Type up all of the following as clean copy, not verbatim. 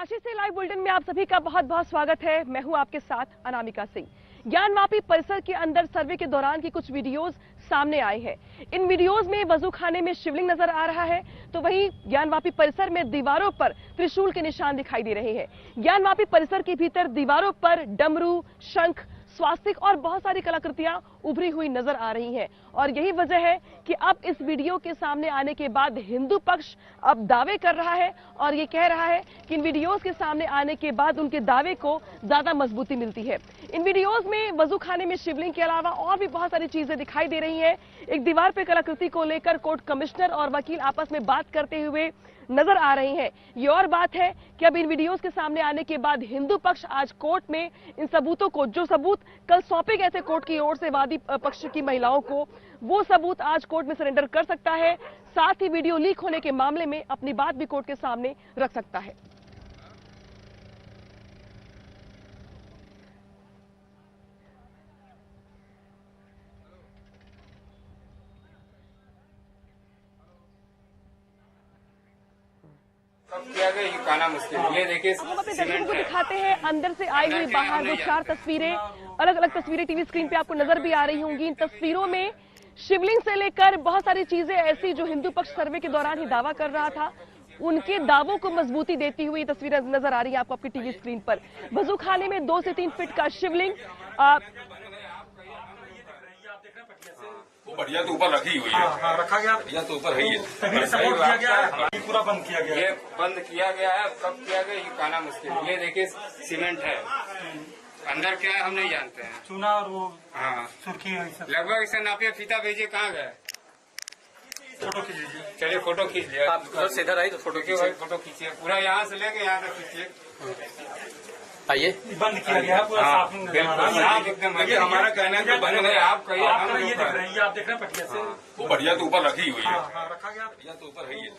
काशी से live bulletin में आप सभी का बहुत बहुत स्वागत है। मैं हूं आपके साथ अनामिका सिंह। ज्ञानवापी परिसर के अंदर सर्वे के दौरान की कुछ वीडियोस सामने आए हैं। इन वीडियोस में वजू खाने में शिवलिंग नजर आ रहा है, तो वहीं ज्ञानवापी परिसर में दीवारों पर त्रिशूल के निशान दिखाई दे रहे हैं। ज्ञानवापी परिसर के भीतर दीवारों पर डमरू, शंख, स्वास्तिक और बहुत सारी कलाकृतियां उभरी हुई नजर आ रही हैं। और यही वजह है कि अब इस वीडियो के सामने आने के बाद हिंदू पक्ष अब दावे कर रहा है और ये कह रहा है कि इन वीडियोस के सामने आने के बाद उनके दावे को ज्यादा मजबूती मिलती है। इन वीडियोस में वजू खाने में शिवलिंग के अलावा और भी बहुत सारी चीजें दिखाई दे रही हैं। एक दीवार पे कलाकृति को लेकर कोर्ट कमिश्नर और वकील आपस में बात करते हुए नजर आ रही हैं। ये और बात है कि अब इन वीडियोस के सामने आने के बाद हिंदू पक्ष आज कोर्ट में इन सबूतों को, जो सबूत कल सौंपे गए थे कोर्ट की ओर से वादी पक्ष की महिलाओं को, वो सबूत आज कोर्ट में सरेंडर कर सकता है। साथ ही वीडियो लीक होने के मामले में अपनी बात भी कोर्ट के सामने रख सकता है। किया गया ये कहना मुश्किल। ये देखिए हम अपने दर्शकों को दिखाते हैं अंदर से आई हुई बाहर वो 4 तस्वीरें, अलग अलग तस्वीरें टीवी स्क्रीन पे आपको नजर भी आ रही होंगी। इन तस्वीरों में शिवलिंग से लेकर बहुत सारी चीजें ऐसी जो हिंदू पक्ष सर्वे के दौरान ही दावा कर रहा था, उनके दावों को मजबूती देती हुई तस्वीरें नजर आ रही है आपको आपकी टीवी स्क्रीन पर। वजू खाने में 2 से 3 फीट का शिवलिंग वो बढ़िया तो ऊपर रखी हुई है। हाँ, रखा गया। बढ़िया तो ऊपर है ही है। सपोर्ट किया गया है, पूरा बंद किया गया है। ये बंद किया गया है, कब किया गया ये कहना मुश्किल। ये देखिए सीमेंट है, अंदर क्या है हम नहीं जानते हैं। चूना और वो हाँ सुर्खी है सब। लगभग इसे नापिए, फीता भेजिए, कहाँ गए? फोटो खींच लीजिए। चलिए फोटो खींच लिया। आप उधर से इधर आइए तो फोटो देखिए भाई, फोटो खींचिए पूरा, यहाँ से लेके यहाँ तक खींचिए। आइए। बंद किया गया है, पूरा साफ नहीं नजर आ रहा है। आप एकदम हमारा कहना है कि बंद है। आप कहिए, आप हम ये देख रहे हैं, ये आप देख रहे हैं पटिया से। वो बढ़िया तो ऊपर रखी हुई है। हाँ, रखा गया। बढ़िया तो ऊपर है ही है।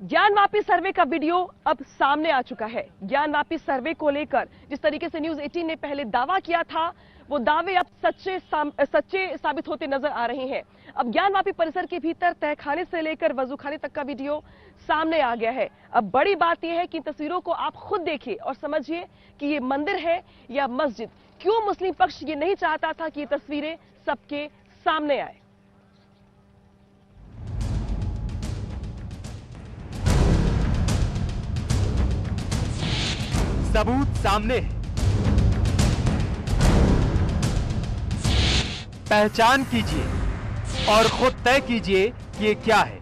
ज्ञानवापी सर्वे का वीडियो अब सामने आ चुका है। ज्ञानवापी सर्वे को लेकर जिस तरीके से न्यूज 18 ने पहले दावा किया था, वो दावे अब सच्चे साबित होते नजर आ रहे हैं। अब ज्ञानवापी परिसर के भीतर तहखाने से लेकर वजूखाने तक का वीडियो सामने आ गया है। अब बड़ी बात यह है कि इन तस्वीरों को आप खुद देखिए और समझिए कि ये मंदिर है या मस्जिद। क्यों मुस्लिम पक्ष ये नहीं चाहता था कि ये तस्वीरें सबके सामने आए। सबूत सामने है, पहचान कीजिए और खुद तय कीजिए कि ये क्या है।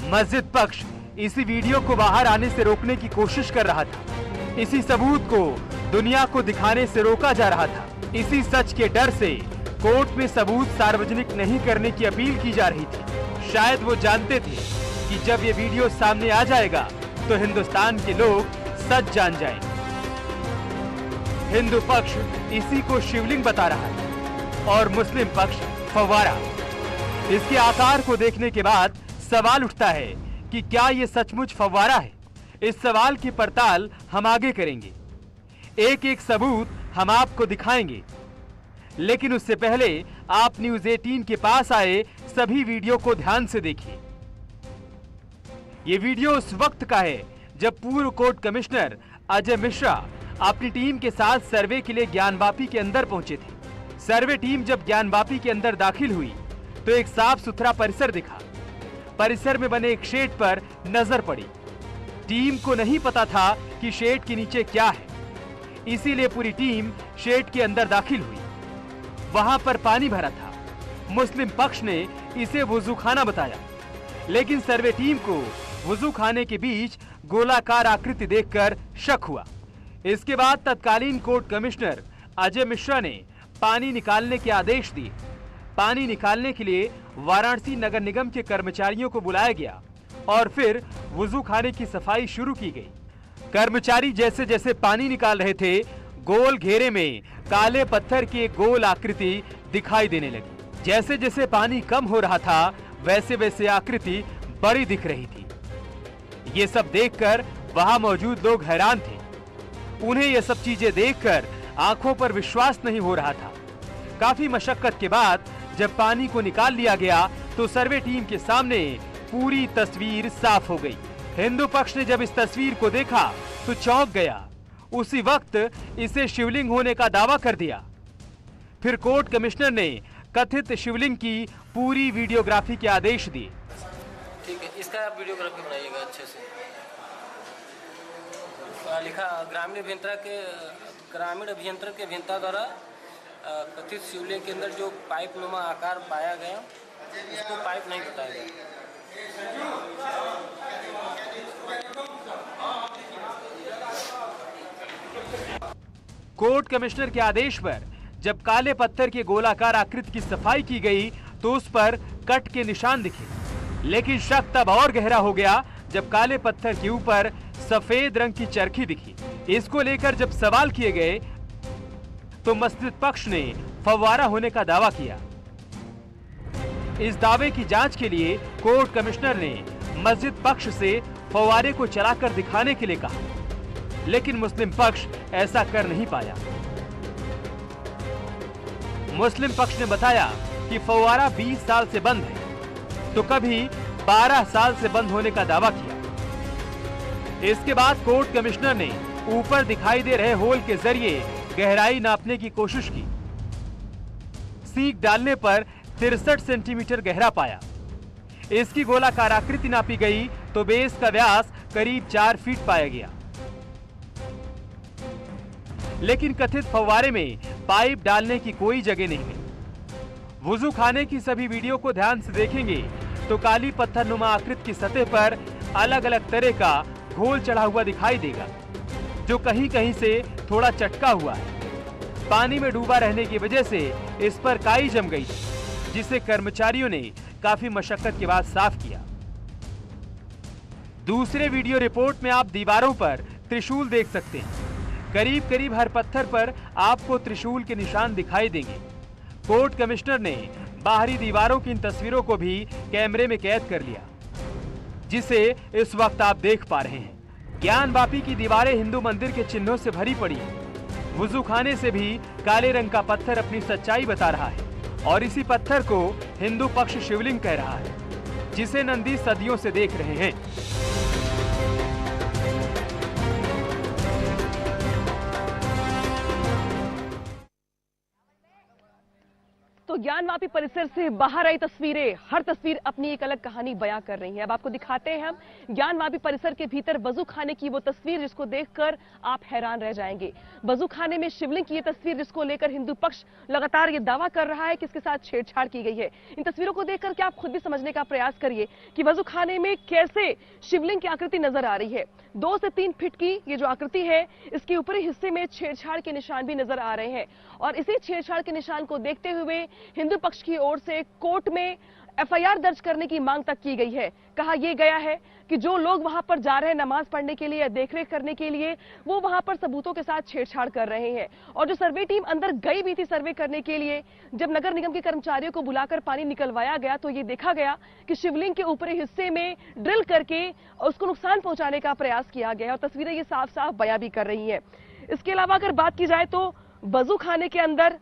मस्जिद पक्ष इसी वीडियो को बाहर आने से रोकने की कोशिश कर रहा था। इसी सबूत को दुनिया को दिखाने से रोका जा रहा था। इसी सच के डर से कोर्ट में सबूत सार्वजनिक नहीं करने की अपील की जा रही थी। शायद वो जानते थे कि जब ये वीडियो सामने आ जाएगा तो हिंदुस्तान के लोग सच जान जाएंगे। हिंदू पक्ष इसी को शिवलिंग बता रहा है और मुस्लिम पक्ष फव्वारा। इसके आकार को देखने के बाद सवाल उठता है कि क्या ये सचमुच फव्वारा है। इस सवाल की पड़ताल हम आगे करेंगे, एक एक सबूत हम आपको दिखाएंगे। लेकिन उससे पहले आप न्यूज 18 के पास आए सभी वीडियो को ध्यान से देखिए। ये वीडियो उस वक्त का है जब पूर्व कोर्ट कमिश्नर अजय मिश्रा अपनी टीम के साथ सर्वे के लिए ज्ञानवापी के अंदर पहुंचे थे। सर्वे टीम जब ज्ञानवापी के अंदर दाखिल हुई तो एक साफ सुथरा परिसर दिखा। परिसर में बने एक शेड पर नजर पड़ी। टीम को नहीं पता था कि शेड के नीचे क्या है, इसीलिए पूरी टीम शेड के अंदर दाखिल हुई। वहां पर पानी भरा था। मुस्लिम पक्ष ने इसे वजूखाना बताया, लेकिन सर्वे टीम को वजूखाने के बीच गोलाकार आकृति देखकर शक हुआ। इसके बाद तत्कालीन कोर्ट कमिश्नर अजय मिश्रा ने पानी निकालने के आदेश दिए। पानी निकालने के लिए वाराणसी नगर निगम के कर्मचारियों को बुलाया गया और फिर वजूखाने की सफाई शुरू की गई। कर्मचारी जैसे जैसे पानी निकाल रहे थे, गोल घेरे में काले पत्थर की एक गोल आकृति दिखाई देने लगी। जैसे जैसे पानी कम हो रहा था, वैसे वैसे आकृति बड़ी दिख रही थी। ये सब देखकर वहां मौजूद लोग हैरान थे। उन्हें ये सब चीजें देखकर आंखों पर विश्वास नहीं हो रहा था। काफी मशक्कत के बाद जब पानी को निकाल लिया गया तो सर्वे टीम के सामने पूरी तस्वीर साफ हो गई। हिंदू पक्ष ने जब इस तस्वीर को देखा तो चौंक गया। उसी वक्त इसे शिवलिंग होने का दावा कर दिया। फिर कोर्ट कमिश्नर ने कथित शिवलिंग की पूरी वीडियोग्राफी के आदेश दिए। ठीक है, इसका आप वीडियोग्राफी बनाइएगा अच्छे से। लिखा ग्रामीण अभियंत्रण के अभियंता द्वारा कथित शिवलिंग के अंदर जो पाइप नुमा आकार पाया गया उसको पाइप नहीं बताया गया। कोर्ट कमिश्नर के आदेश पर जब काले पत्थर के गोलाकार आकृति की सफाई की गई तो उस पर कट के निशान दिखे, लेकिन शक तब और गहरा हो गया जब काले पत्थर के ऊपर सफेद रंग की चरखी दिखी। इसको लेकर जब सवाल किए गए तो मस्जिद पक्ष ने फव्वारा होने का दावा किया। इस दावे की जांच के लिए कोर्ट कमिश्नर ने मस्जिद पक्ष से फव्वारे को चलाकर दिखाने के लिए कहा, लेकिन मुस्लिम पक्ष ऐसा कर नहीं पाया। मुस्लिम पक्ष ने बताया कि फव्वारा 20 साल से बंद है, तो कभी 12 साल से बंद होने का दावा किया। इसके बाद कोर्ट कमिश्नर ने ऊपर दिखाई दे रहे होल के जरिए गहराई नापने की कोशिश की। सीक डालने पर 63 सेंटीमीटर गहरा पाया। इसकी गोलाकार आकृति नापी गई तो बेस का व्यास करीब 4 फीट पाया गया। लेकिन कथित फव्वारे में पाइप डालने की कोई जगह नहीं मिली। वुजू खाने की सभी वीडियो को ध्यान से देखेंगे तो काली पत्थर नुमा आकृति की सतह पर अलग अलग तरह का घोल चढ़ा हुआ दिखाई देगा, जो कहीं कहीं से थोड़ा चटका हुआ है। पानी में डूबा रहने की वजह से इस पर काई जम गई, जिसे कर्मचारियों ने काफी मशक्कत के बाद साफ किया। दूसरे वीडियो रिपोर्ट में आप दीवारों पर त्रिशूल देख सकते हैं। करीब करीब हर पत्थर पर आपको त्रिशूल के निशान दिखाई देंगे। कोर्ट कमिश्नर ने बाहरी दीवारों की इन तस्वीरों को भी कैमरे में कैद कर लिया, जिसे इस वक्त आप देख पा रहे हैं। ज्ञानवापी की दीवारें हिंदू मंदिर के चिन्हों से भरी पड़ी हैं। वुजू खाने से भी काले रंग का पत्थर अपनी सच्चाई बता रहा है, और इसी पत्थर को हिंदू पक्ष शिवलिंग कह रहा है, जिसे नंदी सदियों से देख रहे हैं। तो ज्ञानवापी परिसर से बाहर आई तस्वीरें, हर तस्वीर अपनी एक अलग कहानी बयां कर रही है। अब आपको दिखाते हैं हम ज्ञानवापी परिसर के भीतर वजू खाने की वो तस्वीर जिसको देखकर आप हैरान रह जाएंगे। वजू खाने में शिवलिंग की ये तस्वीर जिसको लेकर हिंदू पक्ष लगातार ये दावा कर रहा है कि इसके साथ छेड़छाड़ की गई है। इन तस्वीरों को देखकर क्या आप खुद भी समझने का प्रयास करिए कि वजू खाने में कैसे शिवलिंग की आकृति नजर आ रही है। 2 से 3 फीट की ये जो आकृति है, इसके ऊपरी हिस्से में छेड़छाड़ के निशान भी नजर आ रहे हैं, और इसी छेड़छाड़ के निशान को देखते हुए हिंदू पक्ष की ओर से कोर्ट में एफआईआर दर्ज करने की मांग तक की गई है। कहा यह गया है कि जो लोग वहां पर जा रहे हैं नमाज पढ़ने के लिए या देखरेख करने के लिए, वो वहां पर सबूतों के साथ छेड़छाड़ कर रहे हैं। और जो सर्वे टीम अंदर गई भी थी सर्वे करने के लिए, जब नगर निगम के कर्मचारियों को बुलाकर पानी निकलवाया गया तो ये देखा गया कि शिवलिंग के ऊपरी हिस्से में ड्रिल करके उसको नुकसान पहुंचाने का प्रयास किया गया, और तस्वीरें ये साफ साफ बयां भी कर रही है। इसके अलावा अगर बात की जाए तो वजू खाने के अंदर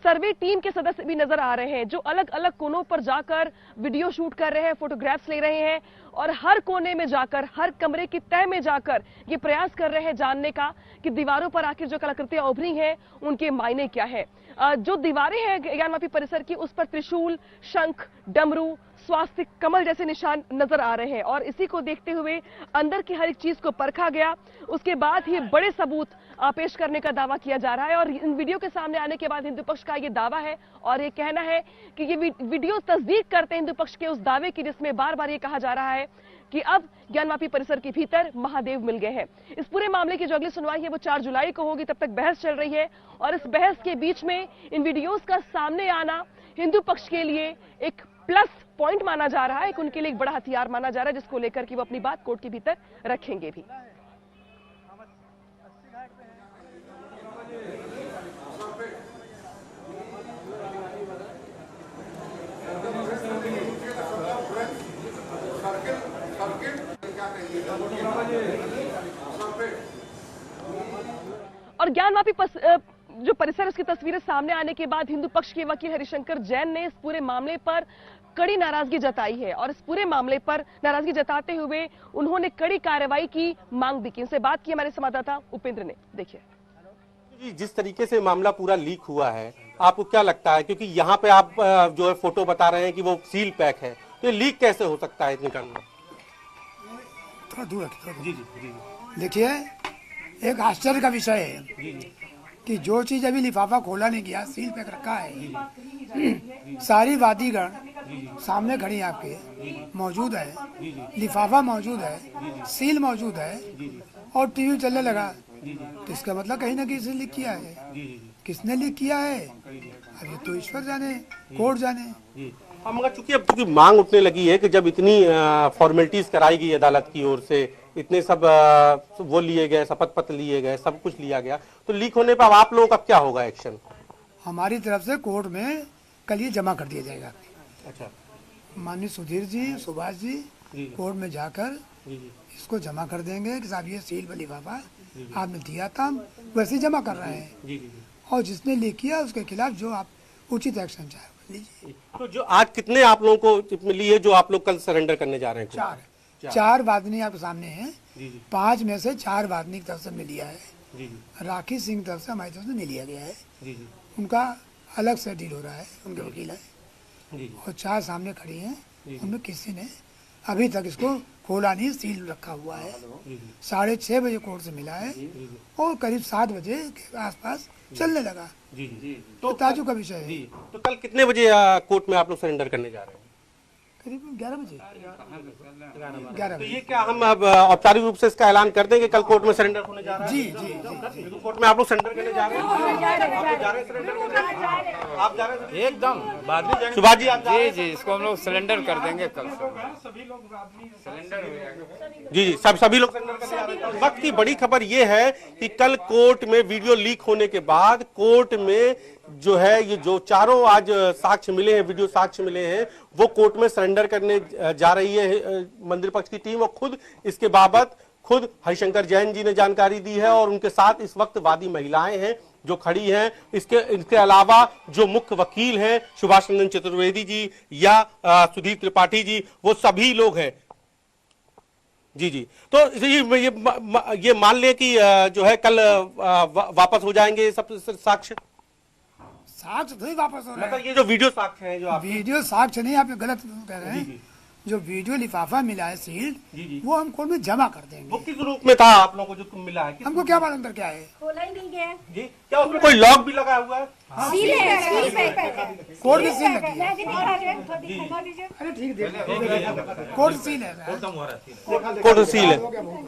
सर्वे टीम के सदस्य भी नजर आ रहे हैं, जो अलग अलग कोनों पर जाकर वीडियो शूट कर रहे हैं, फोटोग्राफ्स ले रहे हैं, और हर कोने में जाकर, हर कमरे की तह में जाकर ये प्रयास कर रहे हैं जानने का कि दीवारों पर आखिर जो कलाकृतियां उभरी हैं उनके मायने क्या है। जो दीवारें हैं ज्ञानवापी परिसर की, उस पर त्रिशूल, शंख, डमरू, स्वास्तिक, कमल जैसे निशान नजर आ रहे हैं, और इसी को देखते हुए अंदर की हर एक चीज को परखा गया। उसके बाद ही बड़े सबूत पेश करने का दावा किया जा रहा है, और इन वीडियो के सामने आने के बाद हिंदू पक्ष का ये दावा है और ये कहना है कि ये वीडियो तस्दीक करते हैं हिंदू पक्ष के उस दावे की जिसमें बार बार ये कहा जा रहा है कि अब ज्ञानवापी परिसर के भीतर महादेव मिल गए हैं। इस पूरे मामले की जो अगली सुनवाई है वो 4 जुलाई को होगी। तब तक बहस चल रही है, और इस बहस के बीच में इन वीडियोस का सामने आना हिंदू पक्ष के लिए एक प्लस पॉइंट माना जा रहा है, एक उनके लिए एक बड़ा हथियार माना जा रहा है, जिसको लेकर कि वो अपनी बात कोर्ट के भीतर रखेंगे भी। और जो परिसर उसकी तस्वीरें सामने आने के बाद हिंदू पक्ष के वकील हरिशंकर जैन ने इस पूरे मामले पर कड़ी नाराजगी जताई है और इस पूरे मामले पर नाराजगी जताते हुए उन्होंने कड़ी कार्रवाई की मांग भी की। उनसे बात की हमारे संवाददाता उपेंद्र ने। देखिए जी, जिस तरीके से मामला पूरा लीक हुआ है, आपको क्या लगता है, क्योंकि यहाँ पे आप जो है फोटो बता रहे हैं कि वो सील पैक है, तो ये लीक कैसे हो सकता है इतने कम में? थोड़ा दूर रखिए। जी जी जी। देखिए, एक आश्चर्य का विषय है कि जो चीज अभी लिफाफा खोला नहीं गया, सील पैक रखा है, सारी वादीगण सामने खड़ी आपके मौजूद है, लिफाफा मौजूद है, सील मौजूद है और टीवी चलने लगा, तो इसका मतलब कहीं ना कहीं से लीक किया है। किसने लीक किया है अब ये तो ईश्वर जाने, कोर्ट जाने। हम चूंकि मांग उठने लगी है कि जब इतनी फॉर्मेलिटीज कराई गई अदालत की ओर से, इतने सब वो लिए गए, शपथ पत्र लिए गए, सब कुछ लिया गया, तो लीक होने पर अब आप लोगों का क्या होगा एक्शन? हमारी तरफ से कोर्ट में कल ये जमा कर दिया जाएगा। अच्छा, माननीय सुधीर जी, सुभाष जी कोर्ट में जाकर इसको जमा कर देंगे कि साहब ये सील व लिफाफा आपने दिया था, हम वैसे ही जमा कर रहे हैं, और जिसने लीक किया उसके खिलाफ जो आप उचित एक्शन चाहे लीजिए। तो जो आज कितने आप लोगों को मिली है जो आप लोग कल सरेंडर करने जा रहे हैं? चार वादनी आपके सामने हैं। 5 में से 4 वादनी की तरफ से मिल लिया है, राखी सिंह की तरफ से हमारी तरफ से मिल लिया गया है। उनका अलग से डील हो रहा है, उनके वकील है, और 4 सामने खड़ी हैं, उनमें किसी ने अभी तक इसको खोला नहीं, सील रखा हुआ है। 6:30 बजे कोर्ट से मिला है और करीब 7 बजे के आसपास चलने लगा। तो ताजुब का विषय है। तो कल कितने बजे कोर्ट में आप लोग सरेंडर करने जा रहे हैं? करीब 11 बजे। 11 तो ये क्या हम अब औपचारिक रूप से इसका ऐलान कर देंगे कल कोर्ट में सरेंडर होने जा रहा है? जी। कोर्ट में आप लोग सरेंडर करने जा रहे हैं? आप जा रहे हैं? एकदम बादली सुभाष जी, आप जा रहे हैं? जी, इसको हम लोग सिलेंडर कर देंगे कल सभी लोग सिलेंडर हो जाएगा। जी, सभी लोग सरेंडर करने जा रहे हैं। वक्त की बड़ी खबर ये है कि कल कोर्ट में वीडियो लीक होने के बाद कोर्ट में जो है ये जो चारों आज साक्ष्य मिले हैं, वीडियो साक्ष्य मिले हैं, वो कोर्ट में सरेंडर करने जा रही है मंदिर पक्ष की टीम, और खुद इसके बाबत खुद हरिशंकर जैन जी ने जानकारी दी है और उनके साथ इस वक्त वादी महिलाएं हैं जो खड़ी हैं। इसके अलावा जो मुख्य वकील हैं सुभाष चंद्र चतुर्वेदी जी या सुधीर त्रिपाठी जी, वो सभी लोग हैं। जी, तो ये मान ले कि जो है कल वापस हो जाएंगे सब साक्ष्य थोड़ी वापस हो रहा है। मतलब ये जो वीडियो साक्ष्य है, जो आप वीडियो साक्ष्य नहीं, आप गलत कह रहे हैं। जो वीडियो लिफाफा मिला है सील्ड, वो हम कोर्ट में जमा कर देंगे। वो किस रूप में था आप लोगों को जो मिला है? हमको क्या मालूम अंदर क्या है? खोला ही नहीं गया जी, क्या उसमें कोई लॉक भी लगा हुआ है? सील है, कोर्ट की सील लगी है। दिखा दीजिए। अरे ठीक है, कोर्ट सील है, कोर्ट सील है।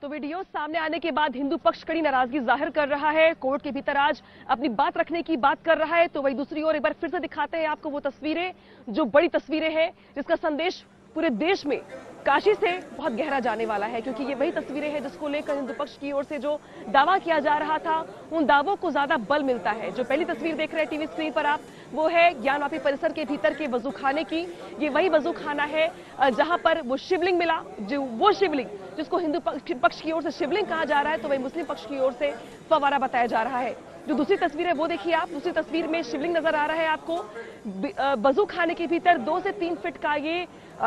तो वीडियो सामने आने के बाद हिंदू पक्ष कड़ी नाराजगी जाहिर कर रहा है, कोर्ट के भीतर आज अपनी बात रखने की बात कर रहा है। तो वही दूसरी ओर एक बार फिर से दिखाते हैं आपको वो तस्वीरें, जो बड़ी तस्वीरें हैं जिसका संदेश पूरे देश में काशी से बहुत गहरा जाने वाला है, क्योंकि ये वही तस्वीरें हैं जिसको लेकर हिंदू पक्ष की ओर से जो दावा किया जा रहा था, उन दावों को ज्यादा बल मिलता है। जो पहली तस्वीर देख रहे हैं टीवी स्क्रीन पर आप, वो है ज्ञानवापी परिसर के भीतर के वजू खाने की। ये वही वजू खाना है जहां पर वो शिवलिंग मिला, जो वो शिवलिंग जिसको हिंदू पक्ष की ओर से शिवलिंग कहा जा रहा है, तो वही मुस्लिम पक्ष की ओर से फव्वारा बताया जा रहा है। जो दूसरी तस्वीर है वो देखिए आप, दूसरी तस्वीर में शिवलिंग नजर आ रहा है आपको। वजू खाने के भीतर 2 से 3 फीट का ये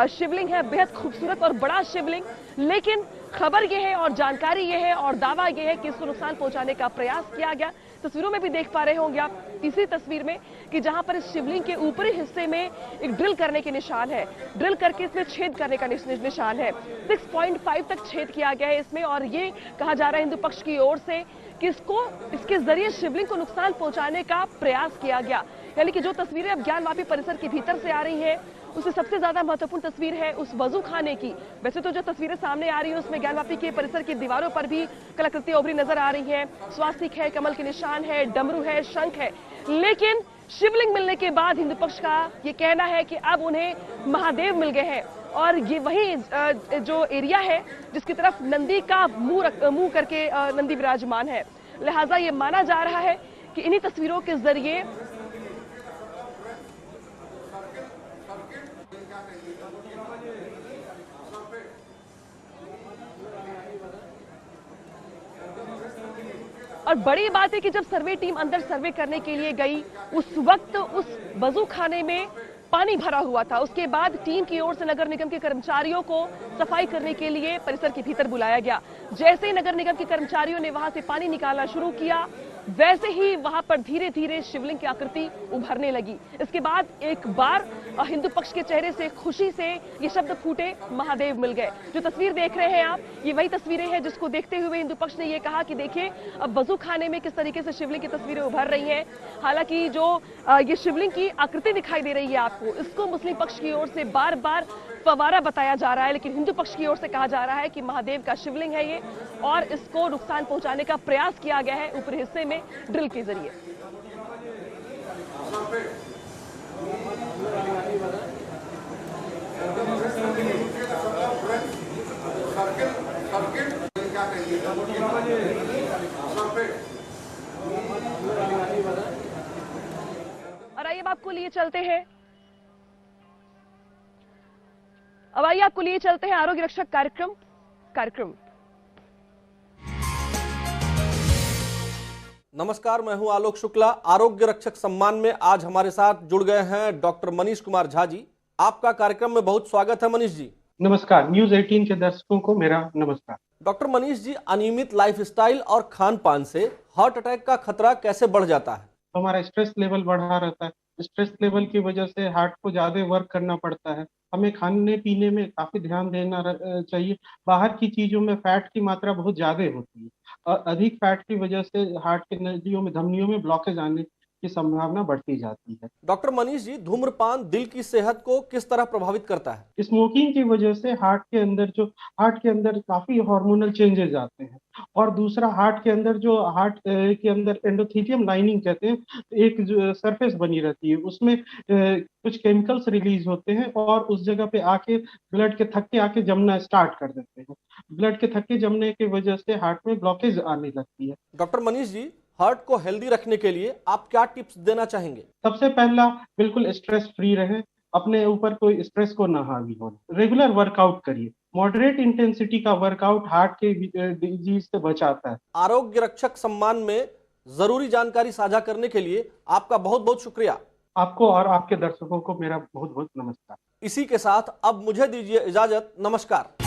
शिवलिंग है, बेहद खूबसूरत और बड़ा शिवलिंग। लेकिन खबर ये है और जानकारी ये है और दावा ये है कि इसको नुकसान पहुंचाने का प्रयास किया गया। तस्वीरों में भी देख पा रहे होंगे आप तीसरी तस्वीर में कि जहां पर इस शिवलिंग के ऊपरी हिस्से में एक ड्रिल करने के निशान है, ड्रिल करके इसमें छेद करने का निशान है। 6.5 तक छेद किया गया है इसमें, और ये कहा जा रहा है हिंदू पक्ष की ओर से कि इसके जरिए शिवलिंग को नुकसान पहुंचाने का प्रयास किया गया। यानी कि जो तस्वीरें अब ज्ञानवापी परिसर के भीतर से आ रही हैं, उससे सबसे ज्यादा महत्वपूर्ण तस्वीर है उस वजू खाने की। वैसे तो जो तस्वीरें सामने आ रही है उसमें ज्ञानवापी के परिसर की दीवारों पर भी कलाकृति उभरी नजर आ रही है, स्वास्तिक है, कमल के निशान है, डमरू है, शंख है। लेकिन शिवलिंग मिलने के बाद हिंदू पक्ष का ये कहना है कि अब उन्हें महादेव मिल गए हैं, और ये वही जो एरिया है जिसकी तरफ नंदी का मुंह करके नंदी विराजमान है। लिहाजा ये माना जा रहा है कि इन्हीं तस्वीरों के जरिए और बड़ी बात है कि जब सर्वे टीम अंदर सर्वे करने के लिए गई उस वक्त उस वजू खाने में पानी भरा हुआ था। उसके बाद टीम की ओर से नगर निगम के कर्मचारियों को सफाई करने के लिए परिसर के भीतर बुलाया गया। जैसे ही नगर निगम के कर्मचारियों ने वहां से पानी निकालना शुरू किया, वैसे ही वहां पर धीरे धीरे शिवलिंग की आकृति उभरने लगी। इसके बाद एक बार हिंदू पक्ष के चेहरे से खुशी से ये शब्द फूटे, महादेव मिल गए। जो तस्वीर देख रहे हैं आप, ये वही तस्वीरें हैं जिसको देखते हुए हिंदू पक्ष ने ये कहा कि देखिए अब वजू खाने में किस तरीके से शिवलिंग की तस्वीरें उभर रही हैं। हालांकि जो ये शिवलिंग की आकृति दिखाई दे रही है आपको, इसको मुस्लिम पक्ष की ओर से बार बार फव्वारा बताया जा रहा है, लेकिन हिंदू पक्ष की ओर से कहा जा रहा है कि महादेव का शिवलिंग है ये, और इसको नुकसान पहुंचाने का प्रयास किया गया है ऊपरी हिस्से में ड्रिल के जरिए। और आइए अब आपको लिए चलते हैं आरोग्य रक्षक कार्यक्रम। नमस्कार, मैं हूं आलोक शुक्ला। आरोग्य रक्षक सम्मान में आज हमारे साथ जुड़ गए हैं डॉक्टर मनीष कुमार झा जी। आपका कार्यक्रम में बहुत स्वागत है मनीष जी। नमस्कार, न्यूज 18 के दर्शकों को मेरा नमस्कार। डॉक्टर मनीष जी, अनियमित लाइफस्टाइल और खान पान से हार्ट अटैक का खतरा कैसे बढ़ जाता है? हमारा स्ट्रेस लेवल बढ़ा रहता है। स्ट्रेस लेवल की वजह से हार्ट को ज्यादा वर्क करना पड़ता है। हमें खाने पीने में काफी ध्यान देना चाहिए। बाहर की चीजों में फैट की मात्रा बहुत ज्यादा होती है और अधिक फैट की वजह से हार्ट की नलियों में, धमनियों में ब्लॉकेज आने की संभावना बढ़ती जाती है। डॉक्टर मनीष जी, धूम्रपान दिल की सेहत को किस तरह प्रभावित करता है? स्मोकिंग की वजह से हार्ट के अंदर काफी हार्मोनल चेंजेस आते हैं, और दूसरा हार्ट के अंदर एंडोथेलियम लाइनिंग कहते हैं, एक जो सरफेस बनी रहती है, उसमें कुछ केमिकल्स रिलीज होते हैं और उस जगह पे आके ब्लड के थक्के आके जमना स्टार्ट कर देते हैं। ब्लड के थक्के जमने की वजह से हार्ट में ब्लॉकेज आने लगती है। डॉक्टर मनीष जी, हार्ट को हेल्दी रखने के लिए आप क्या टिप्स देना चाहेंगे? सबसे पहला, बिल्कुल स्ट्रेस फ्री रहें, अपने ऊपर कोई स्ट्रेस को ना हावी हो। रेगुलर वर्कआउट करिए। मॉडरेट इंटेंसिटी का वर्कआउट हार्ट के डिजीज से बचाता है। आरोग्य रक्षक सम्मान में जरूरी जानकारी साझा करने के लिए आपका बहुत बहुत शुक्रिया। आपको और आपके दर्शकों को मेरा बहुत बहुत नमस्कार। इसी के साथ अब मुझे दीजिए इजाजत। नमस्कार।